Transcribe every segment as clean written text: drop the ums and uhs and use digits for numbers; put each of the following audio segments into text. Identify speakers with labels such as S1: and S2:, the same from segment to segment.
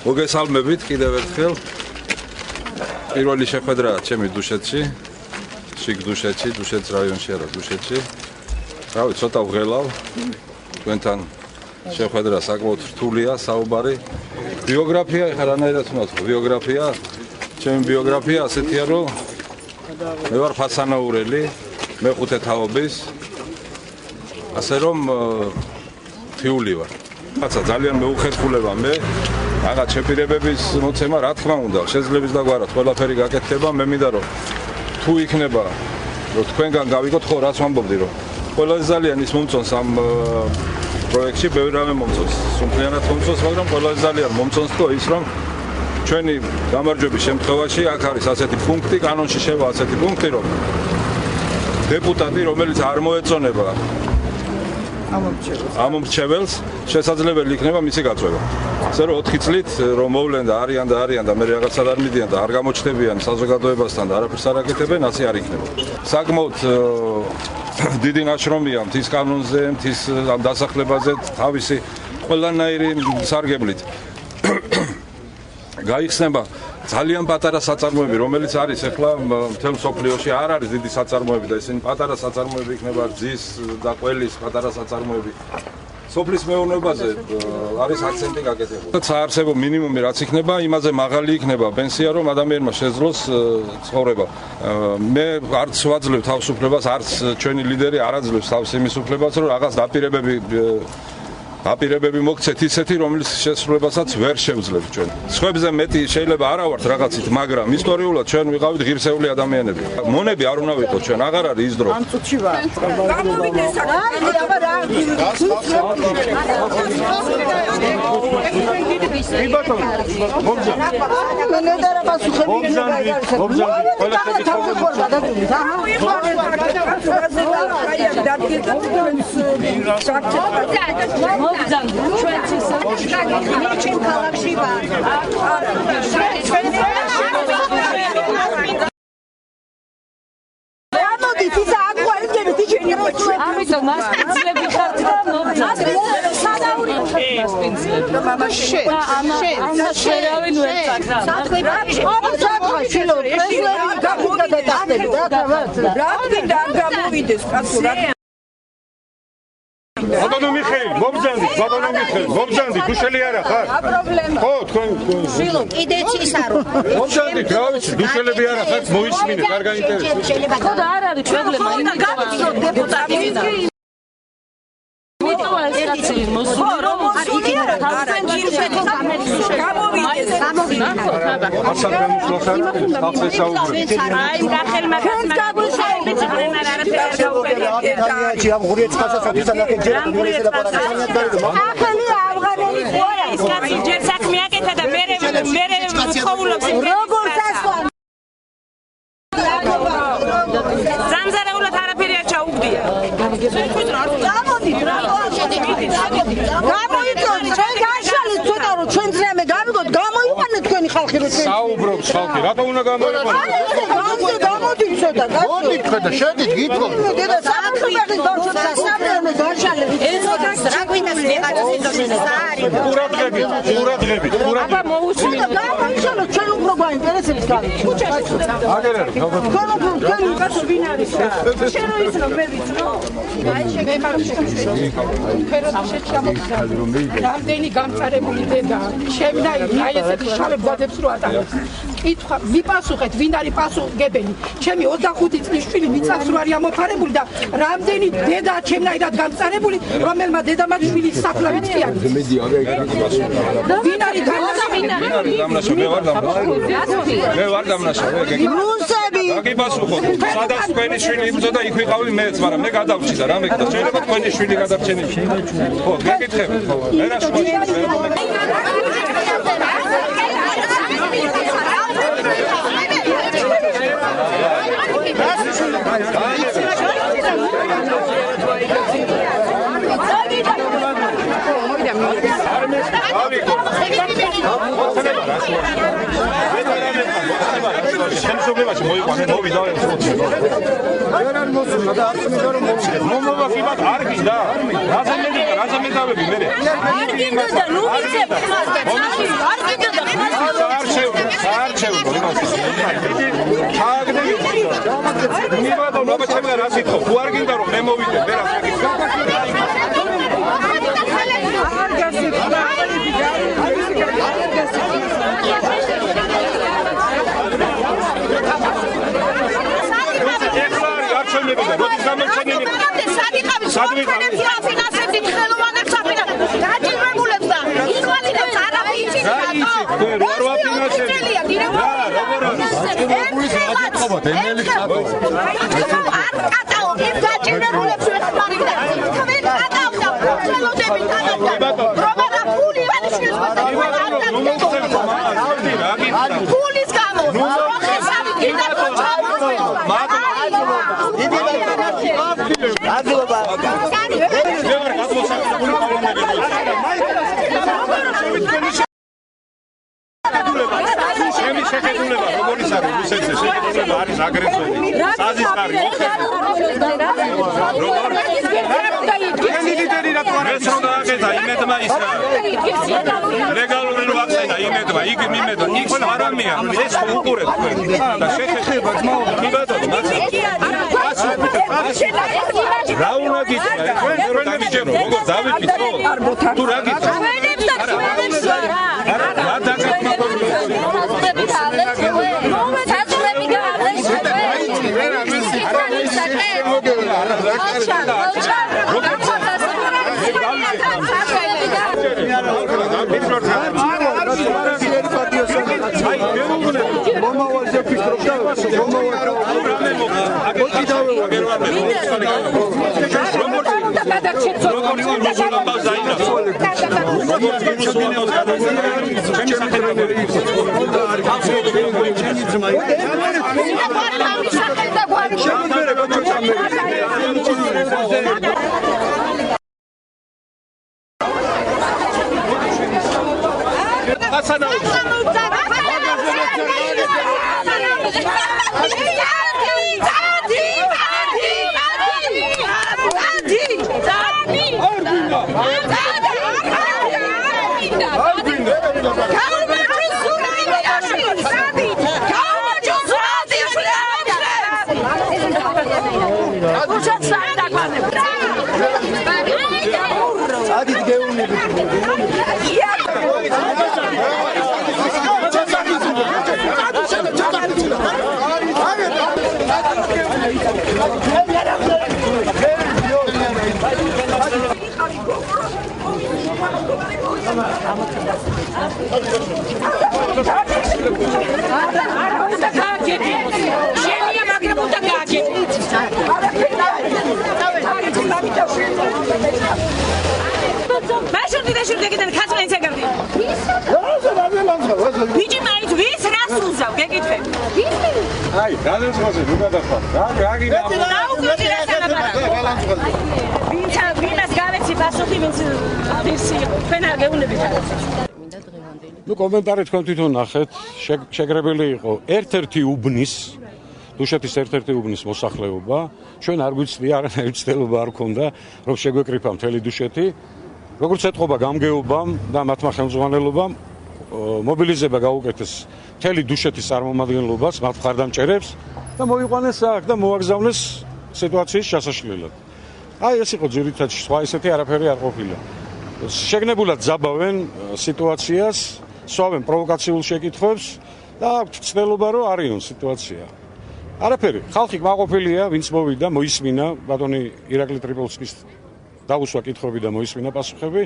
S1: მოგესალმებით კიდევ ერთხელ. პირველი შეხვედრაა ჩემი დუშეთში. შიგ დუშეთში, დუშეთის რაიონში არა, დუშეთში. რავი, ცოტა ვღელავ. თქვენთან შეხვედრა საკმაოდ რთულია, საუბარი. ბიოგრაფია, ეხლა რანაირად უნდა ვთქვა, ბიოგრაფია. ჩემი ბიოგრაფია ასეთია, რომ მე ვარ ფასანაურელი, მეხუთე თაობის. ასე რომ ფიული ვარ. რაცა ძალიან მეუხერხულება მე რაღაც შეპირებების მოცემა რა თქმა უნდა შეძლებს და გვარად ყველაფერი გაკეთდება მე მინდა რომ თუ იქნება რომ თქვენგან გავიგოთ ხო რაც ვამბობდი რომ ყველაზე ძალიან ის მომწონს ამ პროექტში ბევრი რამე მომწონს სულთლიანად მომწონს მაგრამ ყველაზე ძალიან მომწონს თქო ის რომ ჩვენი გამარჯვების შემთხვევაში აქ არის ასეთი პუნქტი კანონში შევა ასეთი პუნქტი რომ დეპუტატი რომელიც არ მოეწონება ამომრჩეველს შესაძლებელი იქნება მისი გაწვევა. ასე რომ 4 წლით რომ მოვლენ და არიან და მე რაღაცად არ მიდიან და არ გამოჩნდებიან საზოგადოებასთან და არაფერს არ აკეთებენ, ასე არ იქნება. საკმაოდ დიდი ნაშრომია მთის კანონზე, მთის ამ დასახლებაზე თავისი ყველანაირი სარგებლით. გაიხსნება ძალიან პატარა საწარმოები, რომელიც არის ახლა მთელ მსოფლიოში არ არის დიდი საწარმოები და ისინი პატარა საწარმოები იქნება რძის და ყველის პატარა საწარმოები. სოფლის მეურნეობაზე არის აქცენტი გაკეთებული. საარსებო მინიმუმი რაც იქნება, იმაზე მაღალი იქნება პენსია, რომ ადამიანმა შეძლოს ცხოვრება. მე არც ვაძლევ თავისუფლებას, არც ჩვენი ლიდერი არ აძლევს თავს იმის უფლებას, რომ რაღაც დაპირებები მოგცეთ ისეთი, რომელიც შესრულებასაც ვერ შევძლებთ ჩვენ. სხვებზე მეტი შეიძლება არა ვართ რაღაცით, მაგრამ ისტორიულად ჩვენ ვიყავით ღირსეული ადამიანები. მონები არ უნდა ვიყოთ ჩვენ, აღარ არის ის დრო.
S2: ამ წუთში ვარ. გამოვიდეს აქ.
S3: ბატონო მიხეილ, მობრძანდი, დუშელი არა ხარ? ხო, თქვენ
S4: კიდეც ის არო.
S3: მობრძანდით, რა ვიცი, დუშელები არა ხართ, მოისმინეთ, არ გაინტერესებს.
S4: ხო და არ არის პრობლემა, იმიტომ დეპუტატი
S3: საუბრობს ხალხი, რატო უნდა გამოიყენო?
S2: გამოდით ცოტა.
S3: მოდით ხედა, შედით, გითხოვ.
S2: დედა საფრთხეების დაშალები.
S4: ეს რა გვინდა სიტყვაზე
S3: ყურადღებით.
S2: აბა მოусმინოთ. გამოიშალო ჩვენ უფრო გვაინტერესებს გავიქ. ქუჩაში.
S3: აგერა,
S2: ვინ არის? შენ რო იცნობ, მე ვიცნობ. მე
S5: რამდენი გამწარებული დედა შემნაირი აი ესეთი შავებ დადებს რო ატარებს კითხვა ვიპასუხეთ ვინ არის პასუხგებელი ჩემი 25 წლის შვილი მიწას რო არის ამოფარებული და რამდენი დედა ჩემნაირად გამწარებული რომელმა დედამაც შვილი საფლავით კი არის ვინ არის
S1: მე ვარ დამნაშავე
S2: რუსები
S1: გაგიპასუხოთ სადაც თქვენი შვილი იბრძოდა იქ ვიყავი მეც მაგრამ მე გადავჭი და რამე და შეიძლება თქვენი შვილი გადარჩენილი ხო გეკითხებით ხო მე რა შევაშინე შემსუბლებში მოიყვანე მოვიდა ვერ არ მოსულა და არც მინდა რომ მოვიდე მომავალ კიბად არ გინდა რაზე მედავები მე
S3: Ну კომენტარი თქვენ თვითონ ნახეთ, შეგრებელი იყო ერთ-ერთი უბნის, დუშეთის ერთ-ერთი უბნის მოსახლეობა, ჩვენ არ გვიცდი, არანაირი ცდილობა არ ქონდა, რომ შეგვეკრიფა მთელი დუშეთი, როგორც ეთყობა გამგეობამ და მათმა ხელმძღვანელობამ მობილიზება გაუკეთეს მთელი დუშეთის წარმომადგენლობას, მათ მხარდამჭერებს და მოიყვანეს აქ და მოაგზავნეს სიტუაციის ჩასაშლელად. აი ეს იყო ძირითადად სხვა ესეთი არაფერი არ ყოფილა. შეგნებულად ძაბავენ სიტუაციას, სვავენ პროვოკაციულ შეკითხვებს და აქვთ ცდილობა რომ არიონ სიტუაცია. არაფერი, ხალხი კმაყოფილია, ვინც მოვიდა, მოისმინა ბატონი ირაკლი ტრიპოლსკის დაუსვა კითხვები და მოისმინა პასუხები.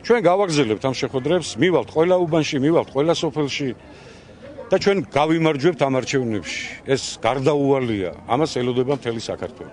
S3: ჩვენ გავაგზავნებთ ამ შეხვედრებს, მივალთ ყველა უბანში, მივალთ ყველა სოფელში და ჩვენ გავიმარჯვებთ ამ არჩევნებში. ეს გარდაუვალია, ამას ელოდება მთელი საქართველო.